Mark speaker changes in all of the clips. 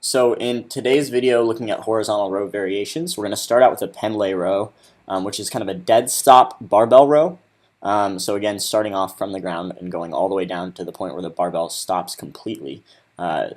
Speaker 1: So in today's video, looking at horizontal row variations, we're going to start out with a Pendlay row, which is kind of a dead stop barbell row. So again, starting off from the ground and going all the way down to the point where the barbell stops completely.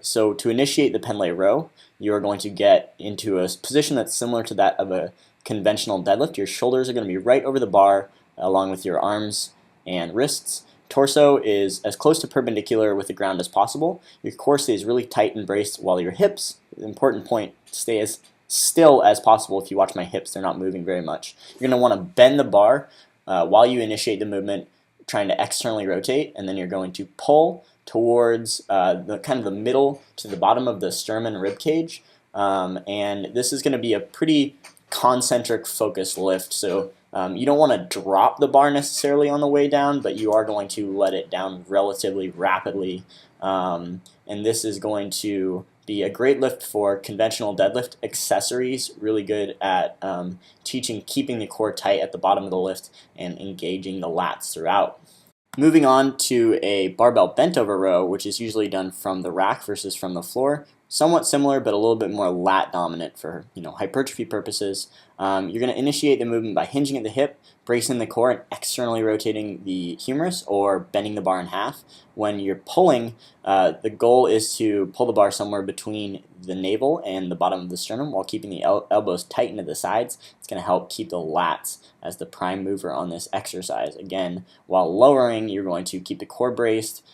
Speaker 1: So to initiate the Pendlay row, you are going to get into a position that's similar to that of a conventional deadlift. Your shoulders are going to be right over the bar, along with your arms and wrists. Torso is as close to perpendicular with the ground as possible. Your core stays really tight and braced while your hips, important point, stay as still as possible. If you watch my hips, they're not moving very much. You're going to want to bend the bar while you initiate the movement, trying to externally rotate, and then you're going to pull towards the kind of the middle to the bottom of the sternum and rib cage. And this is going to be a pretty concentric focused lift. So you don't want to drop the bar necessarily on the way down, but you are going to let it down relatively rapidly. And this is going to be a great lift for conventional deadlift accessories, really good at teaching keeping the core tight at the bottom of the lift and engaging the lats throughout. Moving on to a barbell bent over row, which is usually done from the rack versus from the floor. Somewhat similar, but a little bit more lat dominant for hypertrophy purposes. You're going to initiate the movement by hinging at the hip, bracing the core, and externally rotating the humerus or bending the bar in half. When you're pulling, the goal is to pull the bar somewhere between the navel and the bottom of the sternum while keeping the elbows tight into the sides. It's going to help keep the lats as the prime mover on this exercise. Again, while lowering, you're going to keep the core braced,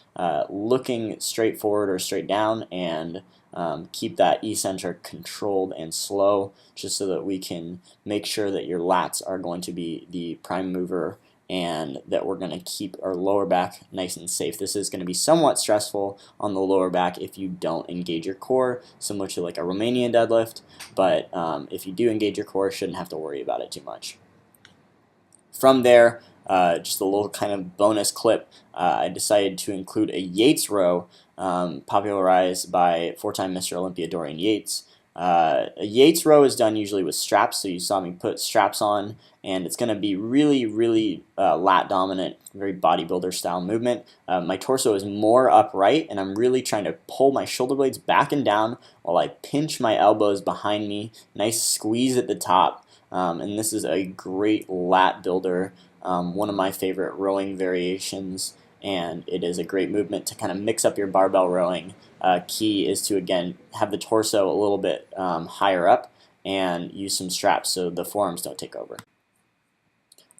Speaker 1: looking straight forward or straight down, and keep that eccentric controlled and slow, just so that we can make sure that your lats are going to be the prime mover and that we're going to keep our lower back nice and safe. This is going to be somewhat stressful on the lower back if you don't engage your core, similar to like a Romanian deadlift, but if you do engage your core, shouldn't have to worry about it too much. From there, just a little kind of bonus clip, I decided to include a Yates row, popularized by four-time Mr. Olympia Dorian Yates. A Yates row is done usually with straps, so you saw me put straps on, and it's going to be really lat dominant, very bodybuilder style movement. My torso is more upright, and I'm really trying to pull my shoulder blades back and down while I pinch my elbows behind me, nice squeeze at the top. And this is a great lat builder, one of my favorite rowing variations, and it is a great movement to kind of mix up your barbell rowing. Key is to, again, have the torso a little bit higher up and use some straps so the forearms don't take over.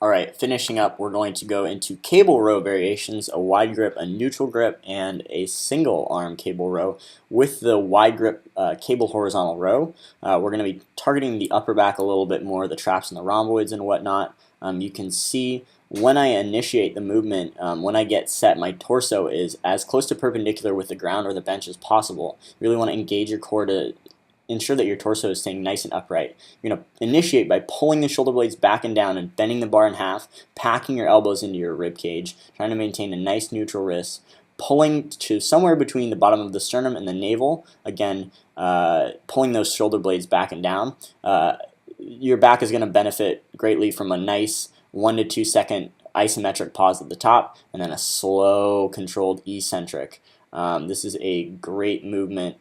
Speaker 1: Alright, finishing up, we're going to go into cable row variations, a wide grip, a neutral grip, and a single arm cable row. With the wide grip cable horizontal row, we're going to be targeting the upper back a little bit more, the traps and the rhomboids and whatnot. You can see when I initiate the movement, when I get set, my torso is as close to perpendicular with the ground or the bench as possible. You really want to engage your core to ensure that your torso is staying nice and upright. You're going to initiate by pulling the shoulder blades back and down and bending the bar in half, packing your elbows into your rib cage, trying to maintain a nice neutral wrist, pulling to somewhere between the bottom of the sternum and the navel, again, pulling those shoulder blades back and down. Your back is going to benefit greatly from a nice 1 to 2 second isometric pause at the top, and then a slow, controlled eccentric. This is a great movement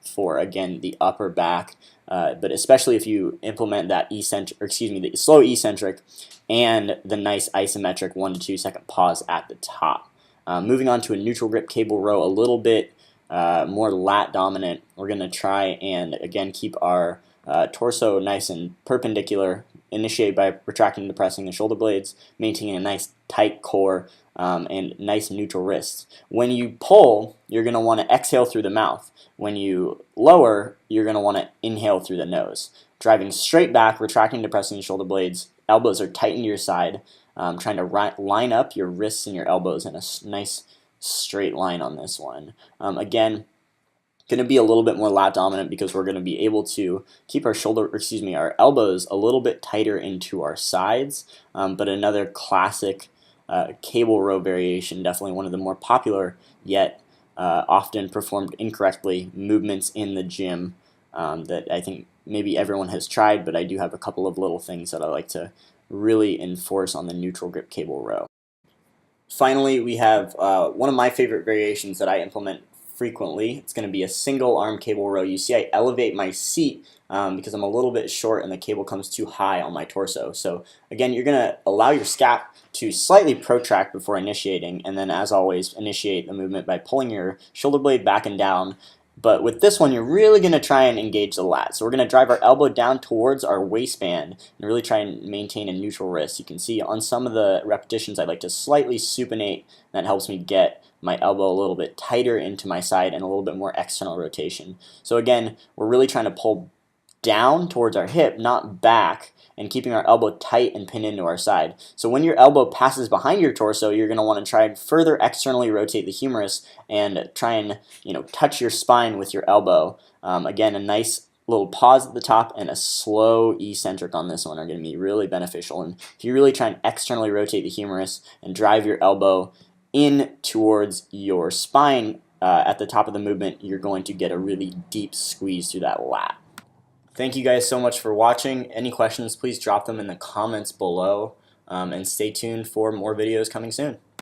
Speaker 1: for, again, the upper back, but especially if you implement that the slow eccentric and the nice isometric 1 to 2 second pause at the top. Moving on to a neutral grip cable row, a little bit more lat dominant. We're going to try and, again, keep our torso nice and perpendicular, initiate by retracting and depressing the shoulder blades, maintaining a nice tight core, and nice neutral wrists. When you pull, you're going to want to exhale through the mouth. When you lower, you're going to want to inhale through the nose. Driving straight back, retracting and depressing the shoulder blades, elbows are tightened to your side, trying to line up your wrists and your elbows in a nice straight line on this one. Again, going to be a little bit more lat dominant because we're going to be able to keep our our elbows a little bit tighter into our sides, but another classic cable row variation, definitely one of the more popular yet often performed incorrectly movements in the gym that I think maybe everyone has tried, but I do have a couple of little things that I like to really enforce on the neutral grip cable row. Finally, we have one of my favorite variations that I implement frequently, it's going to be a single arm cable row. You see I elevate my seat because I'm a little bit short and the cable comes too high on my torso. So again, you're going to allow your scap to slightly protract before initiating, and then as always, initiate the movement by pulling your shoulder blade back and down. But with this one, you're really going to try and engage the lat. So we're going to drive our elbow down towards our waistband and really try and maintain a neutral wrist. You can see on some of the repetitions, I like to slightly supinate. That helps me get my elbow a little bit tighter into my side and a little bit more external rotation. So again, we're really trying to pull down towards our hip, not back, and keeping our elbow tight and pinned into our side. So when your elbow passes behind your torso, you're going to want to try and further externally rotate the humerus and try and touch your spine with your elbow. Again, a nice little pause at the top and a slow eccentric on this one are going to be really beneficial. And if you really try and externally rotate the humerus and drive your elbow in towards your spine at the top of the movement, you're going to get a really deep squeeze through that lat. Thank you guys so much for watching. Any questions, please drop them in the comments below, and stay tuned for more videos coming soon.